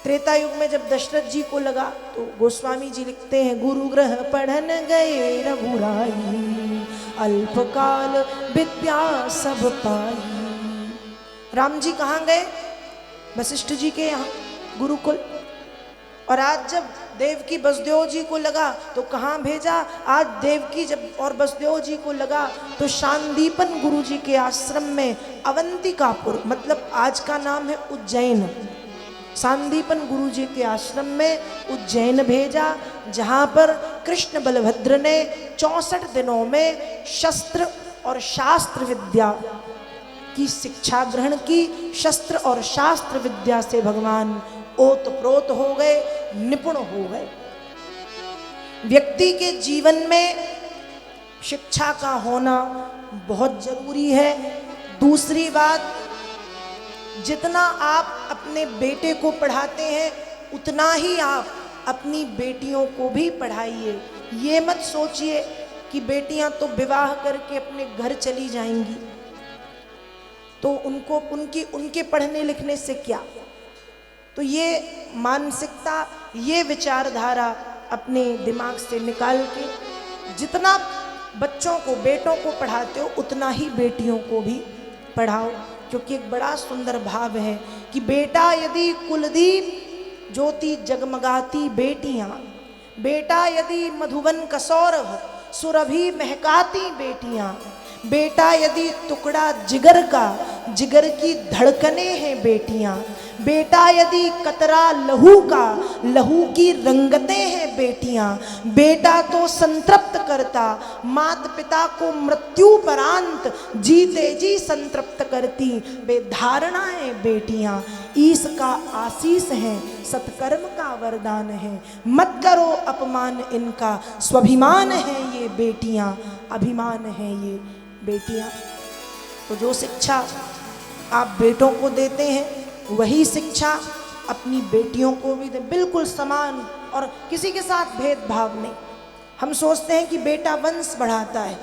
त्रेता युग में जब दशरथ जी को लगा तो गोस्वामी जी लिखते हैं, गुरु ग्रह पढ़न गए रघुराई, अल्पकाल विद्या सब पाई। राम जी कहाँ गए? वशिष्ठ जी के यहाँ गुरुकुल। और आज जब देवकी वसुदेव जी को लगा तो कहाँ भेजा? आज देवकी जब और वसुदेव जी को लगा तो शांदीपन गुरु जी के आश्रम में अवंतिकापुर, मतलब आज का नाम है उज्जैन, शांदीपन गुरु जी के आश्रम में उज्जैन भेजा, जहाँ पर कृष्ण बलभद्र ने 64 दिनों में शस्त्र और शास्त्र विद्या की शिक्षा ग्रहण की। शस्त्र और शास्त्र विद्या से भगवान ओतप्रोत हो गए, निपुण हो गए। व्यक्ति के जीवन में शिक्षा का होना बहुत जरूरी है। दूसरी बात, जितना आप अपने बेटे को पढ़ाते हैं उतना ही आप अपनी बेटियों को भी पढ़ाइए। ये मत सोचिए कि बेटियां तो विवाह करके अपने घर चली जाएंगी तो उनको उनके पढ़ने लिखने से क्या। तो ये मानसिकता, ये विचारधारा अपने दिमाग से निकाल के जितना बच्चों को, बेटों को पढ़ाते हो उतना ही बेटियों को भी पढ़ाओ। क्योंकि एक बड़ा सुंदर भाव है कि बेटा यदि कुलदीप ज्योति जगमगाती बेटियां, बेटा यदि मधुवन कसौरभ सुरभि महकाती बेटियां, बेटा यदि टुकड़ा जिगर का, जिगर की धड़कने हैं बेटियां, बेटा यदि कतरा लहू का, लहू की रंगतें हैं बेटियां, बेटा तो संतृप्त करता माता पिता को मृत्यु परांत जीते जी संतृप्त करती बेधारणा है बेटियां। ईश का आशीष है, सत्कर्म का वरदान है, मत करो अपमान इनका, स्वाभिमान है ये बेटियां, अभिमान है ये बेटियां। तो जो शिक्षा आप बेटों को देते हैं वही शिक्षा अपनी बेटियों को भी दें, बिल्कुल समान, और किसी के साथ भेदभाव नहीं। हम सोचते हैं कि बेटा वंश बढ़ाता है,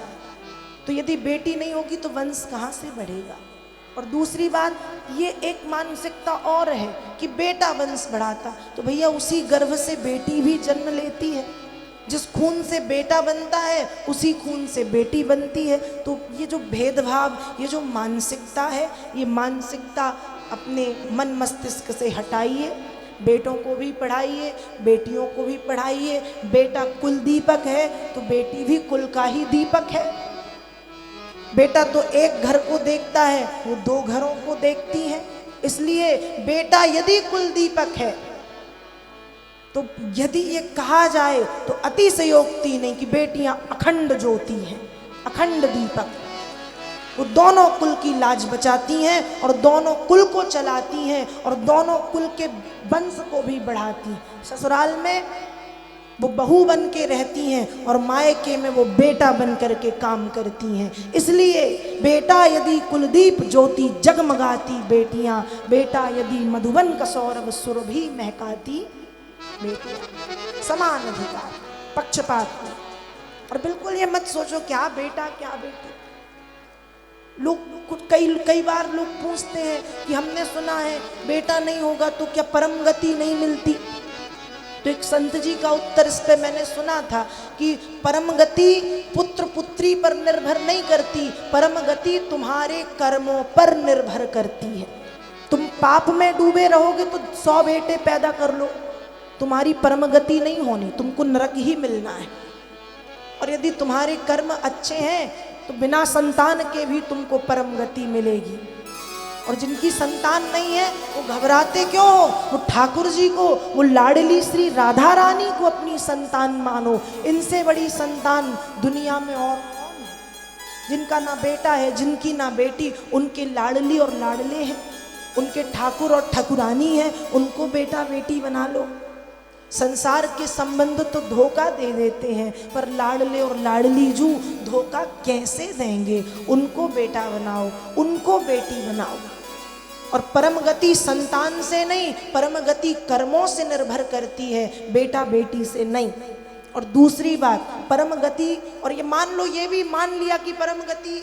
तो यदि बेटी नहीं होगी तो वंश कहाँ से बढ़ेगा। और दूसरी बात, ये एक मानसिकता और है कि बेटा वंश बढ़ाता, तो भैया उसी गर्भ से बेटी भी जन्म लेती है। जिस खून से बेटा बनता है उसी खून से बेटी बनती है। तो ये जो भेदभाव, ये जो मानसिकता है, ये मानसिकता अपने मन मस्तिष्क से हटाइए। बेटों को भी पढ़ाइए, बेटियों को भी पढ़ाइए। बेटा कुल दीपक है तो बेटी भी कुल का ही दीपक है। बेटा तो एक घर को देखता है, वो 2 घरों को देखती है। इसलिए बेटा यदि कुल दीपक है तो यदि ये कहा जाए तो अतिशयोक्ति नहीं कि बेटियां अखंड ज्योति हैं, अखंड दीपक। वो दोनों कुल की लाज बचाती हैं और दोनों कुल को चलाती हैं और दोनों कुल के वंश को भी बढ़ाती हैं। ससुराल में वो बहू बन के रहती हैं और मायके में वो बेटा बन करके काम करती हैं। इसलिए बेटा यदि कुलदीप ज्योति जगमगाती बेटियां, बेटा यदि मधुबन कसौरभ सुरभि महकाती बेटियां। समान अधिकार, पक्षपात नहीं। और बिल्कुल ये मत सोचो क्या बेटा क्या बेटी। लोग कई बार लोग पूछते हैं कि हमने सुना है बेटा नहीं होगा तो क्या परम गति नहीं मिलती। तो एक संत जी का उत्तर इस पे मैंने सुना था कि परम गति पुत्र पुत्री पर निर्भर नहीं करती, परम गति तुम्हारे कर्मों पर निर्भर करती है। तुम पाप में डूबे रहोगे तो 100 बेटे पैदा कर लो, तुम्हारी परम गति नहीं होनी, तुमको नरक ही मिलना है। और यदि तुम्हारे कर्म अच्छे हैं तो बिना संतान के भी तुमको परम गति मिलेगी। और जिनकी संतान नहीं है वो घबराते क्यों हो? वो ठाकुर जी को, वो लाडली श्री राधा रानी को अपनी संतान मानो। इनसे बड़ी संतान दुनिया में और कौन है? जिनका ना बेटा है, जिनकी ना बेटी, उनके लाडली और लाडले हैं, उनके ठाकुर और ठाकुरानी है, उनको बेटा बेटी बना लो। संसार के संबंध तो धोखा दे देते हैं, पर लाडले और लाडली जू धोखा कैसे देंगे? उनको बेटा बनाओ, उनको बेटी बनाओ। और परम गति संतान से नहीं, परम गति कर्मों से निर्भर करती है, बेटा बेटी से नहीं। और दूसरी बात, परम गति, और ये मान लो, ये भी मान लिया कि परम गति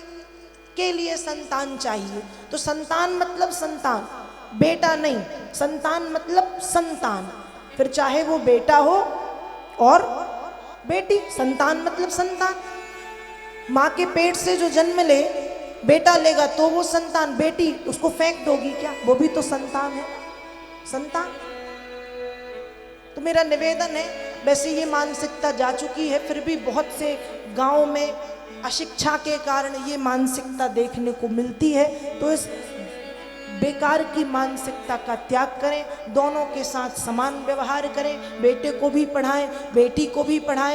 के लिए संतान चाहिए, तो संतान मतलब संतान, बेटा नहीं, संतान मतलब संतान, फिर चाहे वो बेटा हो और बेटी, संतान मतलब संतान। माँ के पेट से जो जन्म ले, बेटा लेगा तो वो संतान, बेटी उसको फेंक दोगी क्या, वो भी तो संतान है, संतान। तो मेरा निवेदन है, वैसे ये मानसिकता जा चुकी है, फिर भी बहुत से गांव में अशिक्षा के कारण ये मानसिकता देखने को मिलती है। तो इस बेकार की मानसिकता का त्याग करें, दोनों के साथ समान व्यवहार करें, बेटे को भी पढ़ाएं, बेटी को भी पढ़ाएं,